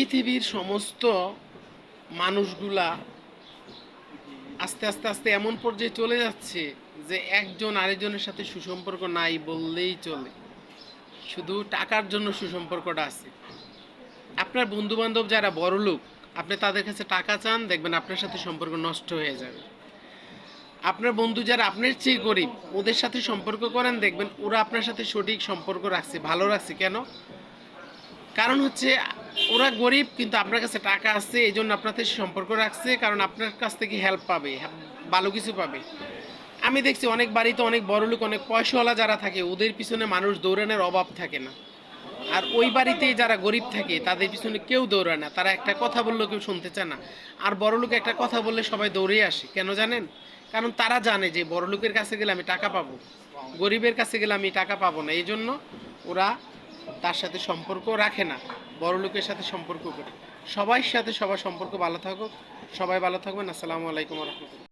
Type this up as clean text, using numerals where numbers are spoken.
পৃথিবীর সমস্ত মানুষগুলা আস্তে আস্তে আস্তে এমন পর্যায়ে চলে যাচ্ছে যে একজন আরেকজনের সাথে সুসম্পর্ক নাই বললেই চলে। শুধু টাকার জন্য সুসম্পর্কটা আছে। আপনার বন্ধু বান্ধব যারা বড়লোক, আপনি তাদের কাছে টাকা চান, দেখবেন আপনার সাথে সম্পর্ক নষ্ট হয়ে যাবে। আপনার বন্ধু যারা আপনার চেয়ে গরিব, ওদের সাথে সম্পর্ক করেন, দেখবেন ওরা আপনার সাথে সঠিক সম্পর্ক রাখছে, ভালো রাখছে। কেন? কারণ হচ্ছে ওরা গরিব কিন্তু আপনার কাছে টাকা আছে, এই জন্য আপনার সাথে সম্পর্ক রাখছে, কারণ আপনার কাছ থেকে হেল্প পাবে, ভালো কিছু পাবে। আমি দেখছি অনেক বাড়িতে অনেক বড় লোক, অনেক পয়সাওয়ালা যারা থাকে, ওদের পিছনে মানুষ দৌড়ানোর অভাব থাকে না। আর ওই বাড়িতে যারা গরিব থাকে তাদের পিছনে কেউ দৌড়ায় না, তারা একটা কথা বললেও কেউ শুনতে চায় না। আর বড় লোক একটা কথা বললে সবাই দৌড়ে আসে। কেন জানেন? কারণ তারা জানে যে বড় লোকের কাছে গেলে আমি টাকা পাবো, গরিবের কাছে গেলে আমি টাকা পাবো না। এই জন্য ওরা তার সাথে সম্পর্ক রাখে না, বড় লোকের সাথে সম্পর্ক করে। সবার সাথে সবার সম্পর্ক ভালো থাকুক। সবাই ভালো থাকবেন। আসসালামু আলাইকুম রহমতুল্লাহ।